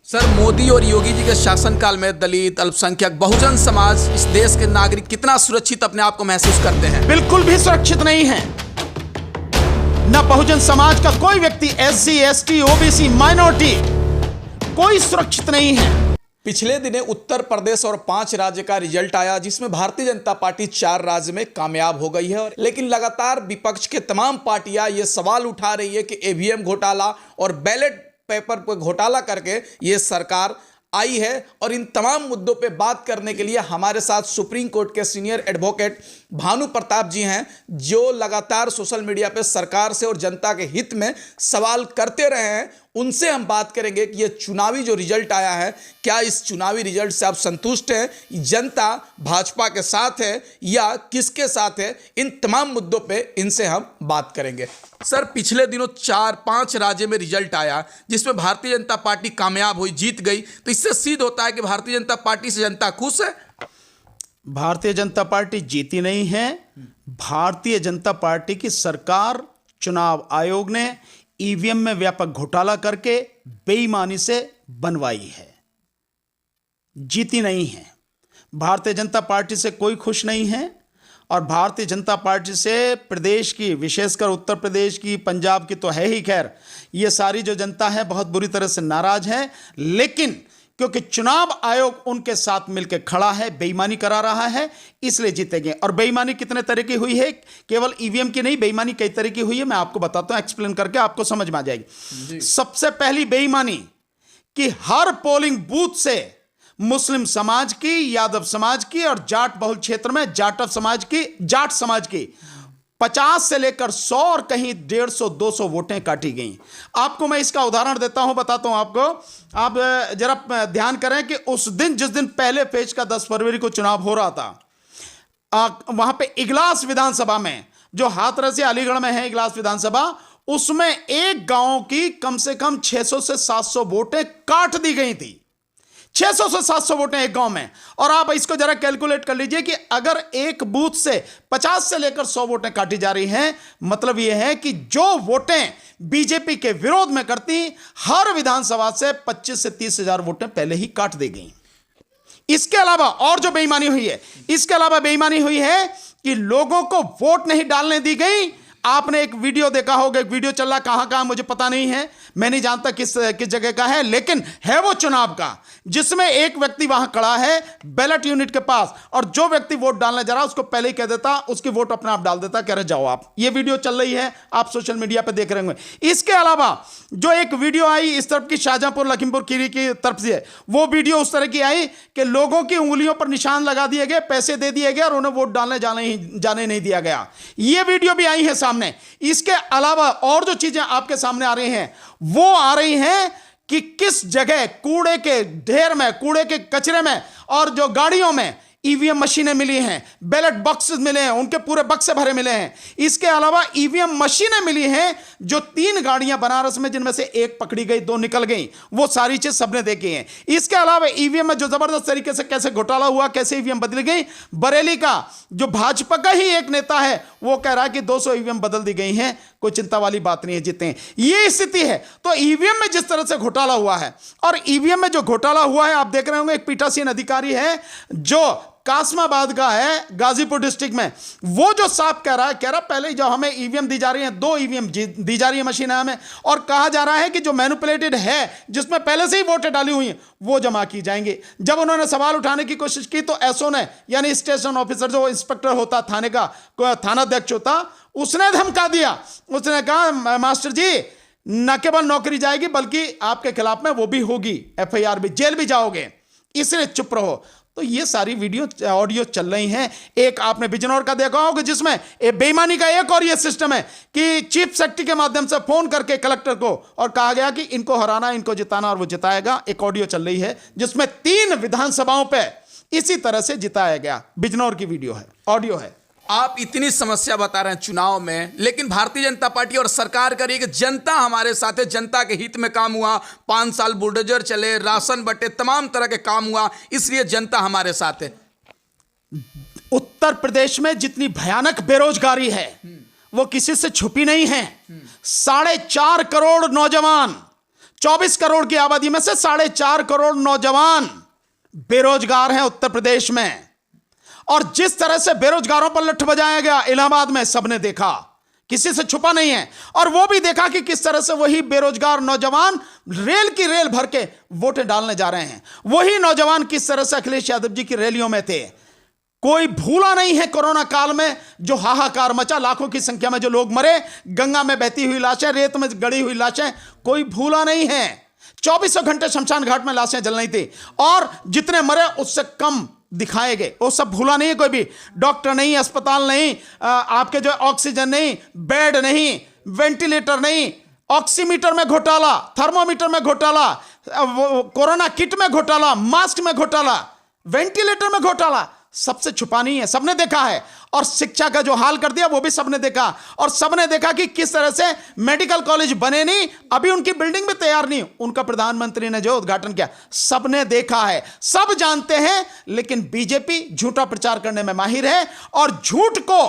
Sir, Modi और योगी जी के शासनकाल में दलित, अल्पसंख्यक, बहुजन समाज, इस देश के नागरिक कितना सुरक्षित अपने आप को महसूस करते हैं? बिल्कुल भी सुरक्षित नहीं है। न बहुजन समाज का कोई व्यक्ति, एससी, एसटी, ओबीसी, माइनॉरिटी, कोई सुरक्षित नहीं है। पिछले दिने उत्तर प्रदेश और 5 राज्य का रिजल्ट आया, जिसमें भारतीय जनता पार्टी 4 राज्य में कामयाब हो गई है। लेकिन लगातार विपक्ष के तमाम पार्टियां ये सवाल उठा रही है कि ईवीएम घोटाला और बैलेट पेपर पर घोटाला करके ये सरकार आई है। और इन तमाम मुद्दों पे बात करने के लिए हमारे साथ सुप्रीम कोर्ट के सीनियर एडवोकेट भानु प्रताप जी हैं, जो लगातार सोशल मीडिया पे सरकार से और जनता के हित में सवाल करते रहे हैं। उनसे हम बात करेंगे कि ये चुनावी जो रिजल्ट आया है, क्या इस चुनावी रिजल्ट से आप संतुष्ट हैं? जनता भाजपा के साथ है या किसके साथ है? इन तमाम मुद्दों पे इनसे हम बात करेंगे। सर, पिछले दिनों 4-5 राज्य में रिजल्ट आया, जिसमें भारतीय जनता पार्टी कामयाब हुई, जीत गई। तो इससे सिद्ध होता है कि भारतीय जनता पार्टी से जनता खुश है। भारतीय जनता पार्टी जीती नहीं है। भारतीय जनता पार्टी की सरकार, चुनाव आयोग ने ईवीएम में व्यापक घोटाला करके बेईमानी से बनवाई है। जीती नहीं है। भारतीय जनता पार्टी से कोई खुश नहीं है। और भारतीय जनता पार्टी से प्रदेश की, विशेषकर उत्तर प्रदेश की, पंजाब की तो है ही, खैर ये सारी जो जनता है बहुत बुरी तरह से नाराज है। लेकिन क्योंकि चुनाव आयोग उनके साथ मिलकर खड़ा है, बेईमानी करा रहा है, इसलिए जीतेंगे। और बेईमानी कितने तरह की हुई है? केवल ईवीएम की नहीं, बेईमानी कई तरह की हुई है। मैं आपको बताता हूं, एक्सप्लेन करके आपको समझ में आ जाएगी। सबसे पहली बेईमानी कि हर पोलिंग बूथ से मुस्लिम समाज की, यादव समाज की और जाट बहुल क्षेत्र में जाट समाज की 50 से लेकर 100 और कहीं 150-200 वोटें काटी गई। आपको मैं इसका उदाहरण देता हूं, बताता हूं आपको। आप जरा ध्यान करें कि उस दिन, जिस दिन पहले फेज का 10 फरवरी को चुनाव हो रहा था, वहां पे इगलास विधानसभा में, जो हाथरस से अलीगढ़ में है इगलास विधानसभा, उसमें एक गांव की कम से कम 600 से 700 वोटें काट दी गई थी। 600 से 700 वोटें एक गांव में। और आप इसको जरा कैलकुलेट कर लीजिए कि अगर एक बूथ से 50 से लेकर 100 वोटें काटी जा रही हैं, मतलब यह है कि जो वोटें बीजेपी के विरोध में करती, हर विधानसभा से 25 से 30 हजार वोटें पहले ही काट दी गई। इसके अलावा और जो बेईमानी हुई है, इसके अलावा बेईमानी हुई है कि लोगों को वोट नहीं डालने दी गई। आपने एक वीडियो देखा होगा, एक वीडियो चल रहा, कहां मुझे पता नहीं है, मैं नहीं जानता किस जगह का है, लेकिन है वो चुनाव का, जिसमें एक व्यक्ति वहां खड़ा है बैलेट यूनिट के पास, और जो व्यक्ति वोट डालने जा रहा उसको पहले ही कह देता, उसकी वोट अपने आप डाल देता, कह रहे जाओ आप। ये वीडियो चल रही है, आप सोशल मीडिया पे देख रहे होंगे। इसके अलावा जो एक वीडियो आई इस तरफ की, शाहजहांपुर लखीमपुर खीरी की तरफ से, वो वीडियो उस तरह की आई कि लोगों की उंगलियों पर निशान लगा दिए गए, पैसे दे दिए गए और उन्हें वोट डालने जाने नहीं दिया गया। ये वीडियो भी आई है सामने। इसके अलावा और जो चीजें आपके सामने आ रही हैं, वो आ रही हैं कि किस जगह कूड़े के ढेर में, कूड़े के कचरे में और जो गाड़ियों में ईवीएम मशीनें मिली हैं, बैलेट बॉक्सेस मिले हैं, उनके पूरे बक्से भरे मिले हैं। इसके अलावा ईवीएम मशीनें मिली हैं, जो 3 गाड़ियां बनारस में, जिनमें से एक पकड़ी गई, 2 निकल गई, वो सारी चीज सबने देखी है। इसके अलावा ईवीएम में जो जबरदस्त तरीके से कैसे घोटाला हुआ, कैसे ईवीएम बदली गई। बरेली का जो भाजपा का ही एक नेता है, वो कह रहा है कि 200 ईवीएम बदल दी गई हैं, कोई चिंता वाली बात नहीं है, जीते हैं। ये स्थिति है। तो ईवीएम में जिस तरह से घोटाला हुआ है, और ईवीएम में जो घोटाला हुआ है, आप देख रहे होंगे, एक पीठासीन अधिकारी है जो कासमाबाद का है, गाजीपुर डिस्ट्रिक्ट में, वो जो साफ कह रहा है पहले जो हमें ईवीएम दी जा रही है, 2 ईवीएम दी जा रही है मशीन हमें, और कहा जा रहा है कि जो मैनिपुलेटेड है, जिसमें पहले से ही वोटें डाली हुई हैं, वो जमा की जाएंगे। जब उन्होंने सवाल उठाने की कोशिश की तो एसओ ने, यानी स्टेशन ऑफिसर, जो इंस्पेक्टर होता थाने का, थानाध्यक्ष होता, उसने धमका दिया। उसने कहा, मास्टर जी, न केवल नौकरी जाएगी बल्कि आपके खिलाफ में वो भी होगी, एफआईआर भी, जेल भी जाओगे, इसलिए चुप रहो। तो ये सारी वीडियो, ऑडियो चल रही हैं। एक आपने बिजनौर का देखा होगा, जिसमें बेईमानी का एक और ये सिस्टम है कि चीफ सेक्रेटरी के माध्यम से फोन करके कलेक्टर को और कहा गया कि इनको हराना, इनको जिताना, और वो जिताएगा। एक ऑडियो चल रही है जिसमें 3 विधानसभाओं पे इसी तरह से जिताया गया। बिजनौर की वीडियो है, ऑडियो है। आप इतनी समस्या बता रहे हैं चुनाव में, लेकिन भारतीय जनता पार्टी और सरकार कह रही है कि जनता हमारे साथ है, जनता के हित में काम हुआ, 5 साल बुलडोजर चले, राशन बटे, तमाम तरह के काम हुआ, इसलिए जनता हमारे साथ है। उत्तर प्रदेश में जितनी भयानक बेरोजगारी है, वो किसी से छुपी नहीं है। 4.5 करोड़ नौजवान 24 करोड़ की आबादी में से 4.5 करोड़ नौजवान बेरोजगार हैं उत्तर प्रदेश में। और जिस तरह से बेरोजगारों पर लठ बजाया गया इलाहाबाद में, सबने देखा, किसी से छुपा नहीं है। और वो भी देखा कि किस तरह से वही बेरोजगार नौजवान रेल की रेल भर के वोटें डालने जा रहे हैं। वही नौजवान किस तरह से अखिलेश यादव जी की रैलियों में थे। कोई भूला नहीं है कोरोना काल में जो हाहाकार मचा, लाखों की संख्या में जो लोग मरे, गंगा में बहती हुई लाशें, रेत में गड़ी हुई लाशें, कोई भूला नहीं है। 24 घंटे शमशान घाट में लाशें जल रही थी और जितने मरे उससे कम दिखाए गए, वो सब भूला नहीं है कोई भी। डॉक्टर नहीं, अस्पताल नहीं, आपके जो ऑक्सीजन नहीं, बेड नहीं, वेंटिलेटर नहीं, ऑक्सीमीटर में घोटाला, थर्मोमीटर में घोटाला, कोरोना किट में घोटाला, मास्क में घोटाला, वेंटिलेटर में घोटाला, सबसे छुपा नहीं है, सबने देखा है। और शिक्षा का जो हाल कर दिया वो भी सबने देखा। और सबने देखा कि किस तरह से मेडिकल कॉलेज बने नहीं, अभी उनकी बिल्डिंग भी तैयार नहीं, उनका प्रधानमंत्री ने जो उद्घाटन किया, सबने देखा है, सब जानते हैं। लेकिन बीजेपी झूठा प्रचार करने में माहिर है और झूठ को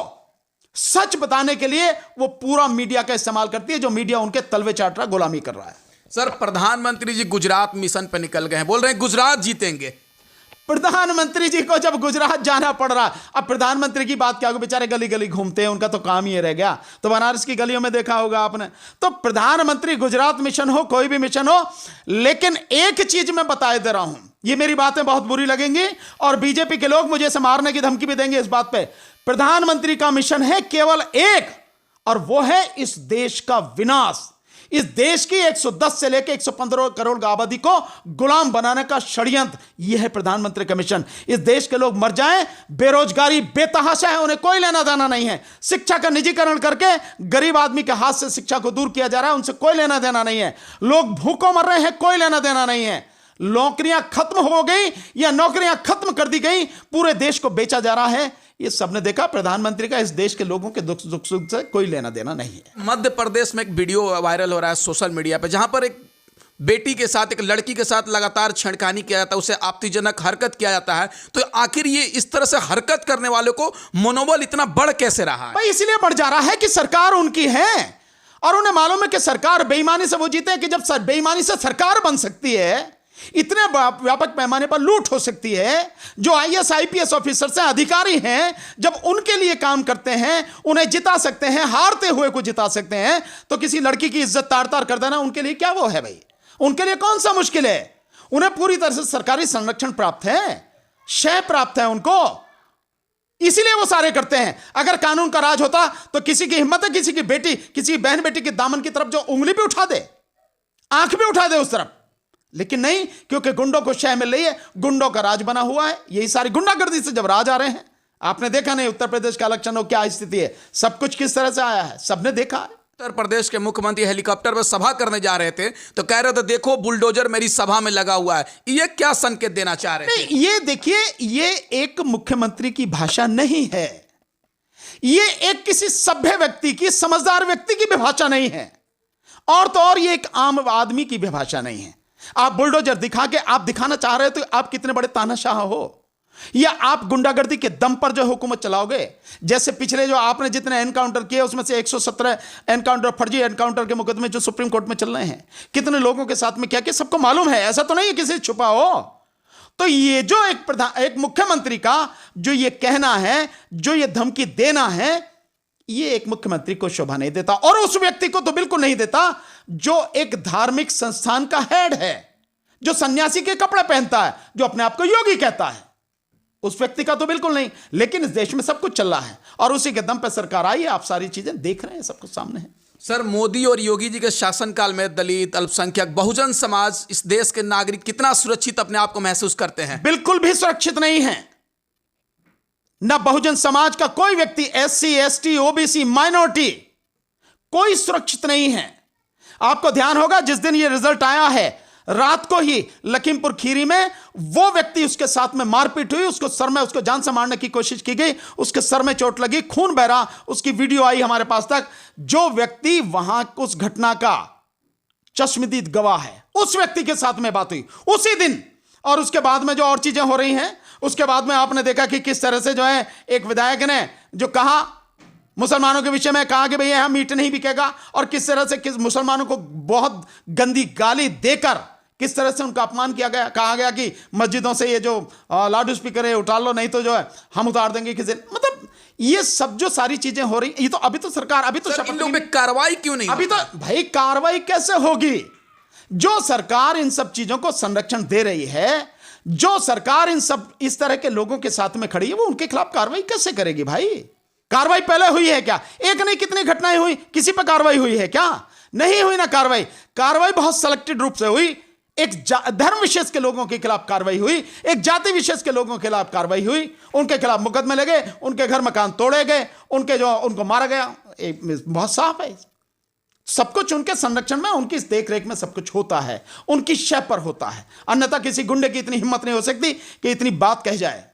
सच बताने के लिए वो पूरा मीडिया का इस्तेमाल करती है, जो मीडिया उनके तलवे चाट रहा, गुलामी कर रहा है। सर, प्रधानमंत्री जी गुजरात मिशन पे निकल गए हैं, बोल रहे हैं गुजरात जीतेंगे। प्रधानमंत्री जी को जब गुजरात जाना पड़ रहा, अब प्रधानमंत्री की बात क्या होगी, बेचारे गली गली घूमते हैं, उनका तो काम ही रह गया। तो बनारस की गलियों में देखा होगा आपने। तो प्रधानमंत्री गुजरात मिशन हो, कोई भी मिशन हो, लेकिन एक चीज मैं बताए दे रहा हूं, ये मेरी बातें बहुत बुरी लगेंगी और बीजेपी के लोग मुझे इसे मारने की धमकी भी देंगे इस बात पे। प्रधानमंत्री का मिशन है केवल एक, और वो है इस देश का विनाश। इस देश की 110 से लेकर 115 करोड़ आबादी को गुलाम बनाने का षड्यंत्र, यह है प्रधानमंत्री का मिशन। इस देश के लोग मर जाएं, बेरोजगारी बेतहाशा है, उन्हें कोई लेना देना नहीं है। शिक्षा का निजीकरण करके गरीब आदमी के हाथ से शिक्षा को दूर किया जा रहा है, उनसे कोई लेना देना नहीं है। लोग भूखों मर रहे हैं, कोई लेना देना नहीं है। नौकरियां खत्म हो गई या नौकरियां खत्म कर दी गई, पूरे देश को बेचा जा रहा है, ये सबने देखा। प्रधानमंत्री का इस देश के लोगों के दुख सुख से कोई लेना देना नहीं है। मध्य प्रदेश में एक वीडियो वायरल हो रहा है सोशल मीडिया पे, जहां पर एक बेटी के साथ, एक लड़की के साथ लगातार छेड़खानी किया जाता है, उसे आपत्तिजनक हरकत किया जाता है। तो आखिर ये इस तरह से हरकत करने वालों को मनोबल इतना बढ़ कैसे रहा है? भाई इसलिए बढ़ जा रहा है कि सरकार उनकी है और उन्हें मालूम है कि सरकार बेईमानी से वो जीते हैं कि जब बेईमानी से सरकार बन सकती है, इतने व्यापक पैमाने पर लूट हो सकती है। जो आईएएस आईपीएस ऑफिसर्स हैं, अधिकारी हैं, जब उनके लिए काम करते हैं, उन्हें जिता सकते हैं, हारते हुए को जिता सकते हैं, तो किसी लड़की की इज्जत तार तार कर देना उनके लिए क्या वो है भाई? उनके लिए कौन सा मुश्किल है? उन्हें पूरी तरह से सरकारी संरक्षण प्राप्त है, शय प्राप्त है उनको, इसीलिए वो सारे करते हैं। अगर कानून का राज होता तो किसी की हिम्मत है किसी की बेटी, किसी बहन बेटी के दामन की तरफ जो उंगली भी उठा दे, आंख भी उठा दे उस तरफ? लेकिन नहीं, क्योंकि गुंडों को शय मिल रही है, गुंडों का राज बना हुआ है। यही सारी गुंडागर्दी से जब राज आ रहे हैं, आपने देखा नहीं उत्तर प्रदेश का इलेक्शन हो क्या स्थिति है, सब कुछ किस तरह से आया है, सबने देखा है। उत्तर प्रदेश के मुख्यमंत्री हेलीकॉप्टर पर सभा करने जा रहे थे तो कह रहे थे देखो बुलडोजर मेरी सभा में लगा हुआ है। ये क्या संकेत देना चाह रहे थे? ये देखिए, ये एक मुख्यमंत्री की भाषा नहीं है, ये एक किसी सभ्य व्यक्ति की, समझदार व्यक्ति की भी भाषा नहीं है, और तो और ये एक आम आदमी की भी भाषा नहीं है। आप बुलडोजर दिखा के आप दिखाना चाह रहे हो तो आप कितने बड़े तानाशाह हो, या आप गुंडागर्दी के दम पर जो हुकूमत चलाओगे। जैसे पिछले जो आपने जितने एनकाउंटर किए उसमें से 117 एनकाउंटर, फर्जी एनकाउंटर के मुकदमे जो सुप्रीम कोर्ट में चल रहे हैं, कितने लोगों के साथ में क्या किया सबको मालूम है, ऐसा तो नहीं है किसी छुपा हो। तो ये जो एक मुख्यमंत्री का जो ये कहना है, जो ये धमकी देना है, ये एक मुख्यमंत्री को शोभा नहीं देता, और उस व्यक्ति को तो बिल्कुल नहीं देता जो एक धार्मिक संस्थान का हेड है, जो सन्यासी के कपड़े पहनता है, जो अपने आप को योगी कहता है, उस व्यक्ति का तो बिल्कुल नहीं। लेकिन इस देश में सब कुछ चल रहा है और उसी के दम पर सरकार आई है, आप सारी चीजें देख रहे हैं, सब कुछ सामने है। सर, मोदी और योगी जी के शासनकाल में दलित, अल्पसंख्यक, बहुजन समाज, इस देश के नागरिक कितना सुरक्षित अपने आप को महसूस करते हैं? बिल्कुल भी सुरक्षित नहीं है। न बहुजन समाज का कोई व्यक्ति, एससी, एसटी, ओबीसी, माइनॉरिटी, कोई सुरक्षित नहीं है। आपको ध्यान होगा जिस दिन ये रिजल्ट आया है, रात को ही लखीमपुर खीरी में वो व्यक्ति, उसके साथ में मारपीट हुई, उसको सर में, उसको जान से मारने की कोशिश की गई, उसके सर में चोट लगी, खून बह रहा, उसकी वीडियो आई हमारे पास तक। जो व्यक्ति वहां उस घटना का चश्मदीद गवाह है, उस व्यक्ति के साथ में बात हुई उसी दिन। और उसके बाद में जो और चीजें हो रही हैं, उसके बाद में आपने देखा कि किस तरह से जो है एक विधायक ने जो कहा, मुसलमानों के विषय में कहा कि भैया यहाँ मीट नहीं बिकेगा, और किस तरह से किस मुसलमानों को बहुत गंदी गाली देकर किस तरह से उनका अपमान किया गया। कहा गया कि मस्जिदों से ये जो लाउड स्पीकर है उतार लो, नहीं तो जो है हम उतार देंगे किसी। मतलब ये सब जो सारी चीजें हो रही, ये तो अभी तो सरकार, अभी तो इन लोगों पे कार्रवाई क्यों नहीं? अभी तो भाई कार्रवाई कैसे होगी? जो सरकार इन सब चीजों को संरक्षण दे रही है, जो सरकार इन सब इस तरह के लोगों के साथ में खड़ी है, वो उनके खिलाफ कार्रवाई कैसे करेगी भाई? कार्रवाई पहले हुई है क्या? एक नहीं कितनी घटनाएं हुई, किसी पर कार्रवाई हुई है क्या? नहीं हुई ना कार्रवाई। कार्रवाई बहुत सिलेक्टेड रूप से हुई। एक धर्म विशेष के लोगों के खिलाफ कार्रवाई हुई, एक जाति विशेष के लोगों के खिलाफ कार्रवाई हुई, उनके खिलाफ मुकदमे लगे, उनके घर मकान तोड़े गए, उनको मारा गया। बहुत साफ है। सब कुछ उनके संरक्षण में, उनकी देखरेख में सब कुछ होता है, उनकी शय पर होता है। अन्यथा किसी गुंडे की इतनी हिम्मत नहीं हो सकती कि इतनी बात कह जाए।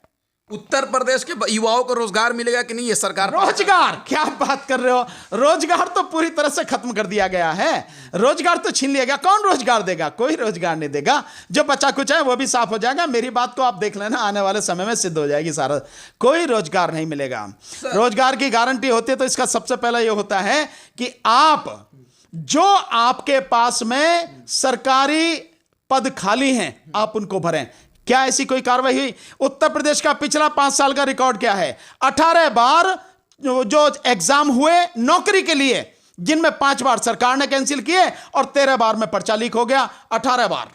उत्तर प्रदेश के युवाओं को रोजगार मिलेगा कि नहीं? ये सरकार रोजगार क्या बात कर रहे हो? रोजगार तो पूरी तरह से खत्म कर दिया गया है। रोजगार तो छीन लिया गया। कौन रोजगार देगा? कोई रोजगार नहीं देगा। जो बचा कुछ है वो भी साफ हो जाएगा। मेरी बात को आप देख लेना, आने वाले समय में सिद्ध हो जाएगी सारा। कोई रोजगार नहीं मिलेगा। रोजगार की गारंटी होती है तो इसका सबसे पहले ये होता है कि जो आपके पास में सरकारी पद खाली हैं, आप उनको भरें। क्या ऐसी कोई कार्रवाई हुई? उत्तर प्रदेश का पिछला 5 साल का रिकॉर्ड क्या है? 18 बार जो एग्जाम हुए नौकरी के लिए, जिनमें 5 बार सरकार ने कैंसिल किए और 13 बार में पर्चा लीक हो गया। 18 बार।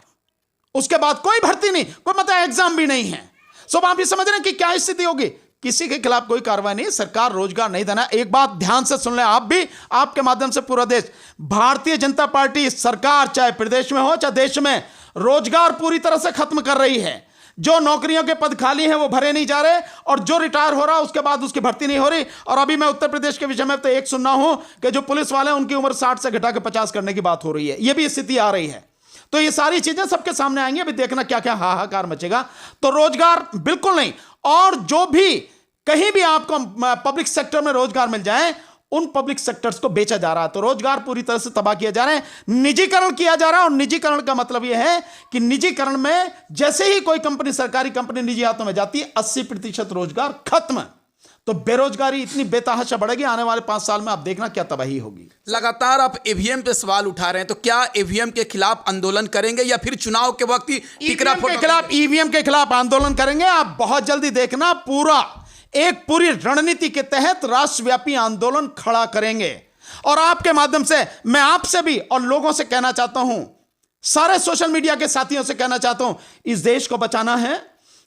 उसके बाद कोई भर्ती नहीं, कोई मतलब एग्जाम भी नहीं है। सब आप ये समझ रहे हैं कि क्या स्थिति होगी? किसी के खिलाफ कोई कार्रवाई नहीं। सरकार रोजगार नहीं देना। एक बात ध्यान से सुन लें, आप भी, आपके माध्यम से पूरा देश। भारतीय जनता पार्टी सरकार चाहे प्रदेश में हो चाहे देश में, रोजगार पूरी तरह से खत्म कर रही है। जो नौकरियों के पद खाली हैं वो भरे नहीं जा रहे, और जो रिटायर हो रहा है उसके बाद उसकी भर्ती नहीं हो रही। और अभी मैं उत्तर प्रदेश के विषय में तो एक सुन रहा हूं कि जो पुलिस वाले हैं उनकी उम्र 60 से घटा के 50 करने की बात हो रही है। यह भी स्थिति आ रही है। तो ये सारी चीजें सबके सामने आएंगी। अभी देखना क्या क्या हाहाकार मचेगा। तो रोजगार बिल्कुल नहीं। और जो भी कहीं भी आपको पब्लिक सेक्टर में रोजगार मिल जाए, उन पब्लिक सेक्टर्स को बेचा जा रहा है। तो रोजगार पूरी तरह से तबाह किया जा रहा है, निजीकरण किया जा रहा है। और निजीकरण का मतलब यह है कि निजीकरण में जैसे ही कोई कंपनी, सरकारी कंपनी निजी हाथों में जाती है, 80% रोजगार खत्म। तो बेरोजगारी इतनी बेतहाशा बढ़ेगी। आने वाले 5 साल में आप देखना क्या तबाही होगी। लगातार आप ईवीएम पे सवाल उठा रहे हैं, तो क्या ईवीएम के खिलाफ आंदोलन करेंगे या फिर चुनाव के वक्त ही ईवीएम के खिलाफ आंदोलन करेंगे? आप बहुत जल्दी देखना, पूरी रणनीति के तहत राष्ट्रव्यापी आंदोलन खड़ा करेंगे। और आपके माध्यम से मैं आपसे भी और लोगों से कहना चाहता हूं, सारे सोशल मीडिया के साथियों से कहना चाहता हूं, इस देश को बचाना है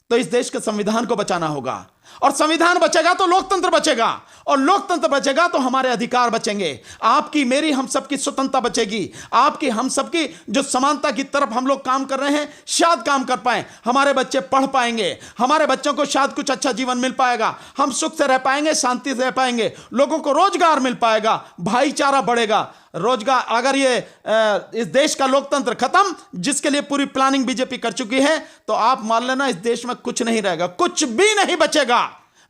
तो इस देश के संविधान को बचाना होगा। और संविधान बचेगा तो लोकतंत्र बचेगा, और लोकतंत्र बचेगा तो हमारे अधिकार बचेंगे। आपकी, मेरी, हम सबकी स्वतंत्रता बचेगी। आपकी, हम सबकी जो समानता की तरफ हम लोग काम कर रहे हैं, शायद काम कर पाए। हमारे बच्चे पढ़ पाएंगे, हमारे बच्चों को शायद कुछ अच्छा जीवन मिल पाएगा, हम सुख से रह पाएंगे, शांति से रह पाएंगे, लोगों को रोजगार मिल पाएगा, भाईचारा बढ़ेगा। रोजगार, अगर ये इस देश का लोकतंत्र खत्म, जिसके लिए पूरी प्लानिंग बीजेपी कर चुकी है, तो आप मान लेना इस देश में कुछ नहीं रहेगा, कुछ भी नहीं बचेगा।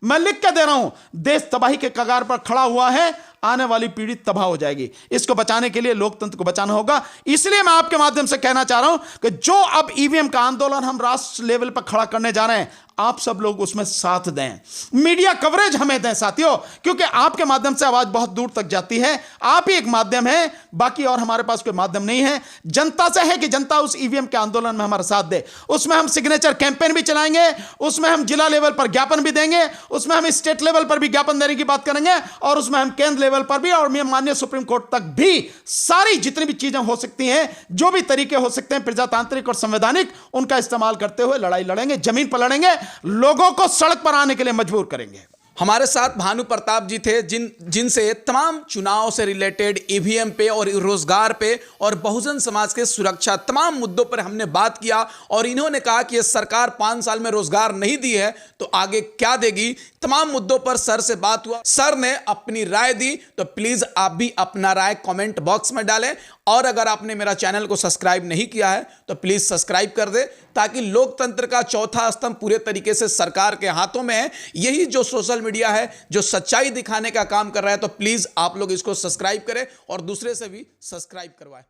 मैं लिख के दे रहा हूं, देश तबाही के कगार पर खड़ा हुआ है। आने वाली पीढ़ी तबाह हो जाएगी। इसको बचाने के लिए लोकतंत्र को बचाना होगा। इसलिए मैं आपके माध्यम से कहना चाह रहा हूं कि जो अब ईवीएम का आंदोलन हम राष्ट्र लेवल पर खड़ा करने जा रहे हैं, आप सब लोग उसमें साथ दें, मीडिया कवरेज हमें दें साथियों, क्योंकि आपके माध्यम से आवाज बहुत दूर तक जाती है। आप ही एक माध्यम है, बाकी और हमारे पास कोई माध्यम नहीं है। जनता से है कि जनता उस ईवीएम के आंदोलन में हमारा साथ दे। उसमें हम सिग्नेचर कैंपेन भी चलाएंगे, उसमें हम जिला लेवल पर ज्ञापन भी देंगे, उसमें हम स्टेट लेवल पर भी ज्ञापन देने की बात करेंगे, और उसमें हम केंद्र लेवल पर भी और माननीय सुप्रीम कोर्ट तक भी सारी जितनी भी चीजें हो सकती हैं, जो भी तरीके हो सकते हैं प्रजातांत्रिक और संवैधानिक, उनका इस्तेमाल करते हुए लड़ाई लड़ेंगे, जमीन पर लड़ेंगे, लोगों को सड़क पर आने के लिए मजबूर करेंगे। हमारे साथ भानु प्रताप जी थे, जिनसे तमाम चुनाव से रिलेटेड, ईवीएम पे और रोजगार पे और बहुजन समाज के सुरक्षा, तमाम मुद्दों पर हमने बात किया। और इन्होंने कहा कि ये सरकार 5 साल में रोजगार नहीं दी है तो आगे क्या देगी। तमाम मुद्दों पर सर से बात हुआ, सर ने अपनी राय दी। तो प्लीज आप भी अपना राय कमेंट बॉक्स में डालें, और अगर आपने मेरा चैनल को सब्सक्राइब नहीं किया है तो प्लीज सब्सक्राइब कर दे, ताकि लोकतंत्र का चौथा स्तंभ पूरे तरीके से सरकार के हाथों में है। यही जो सोशल मीडिया है जो सच्चाई दिखाने का काम कर रहा है, तो प्लीज आप लोग इसको सब्सक्राइब करें और दूसरे से भी सब्सक्राइब करवाएं।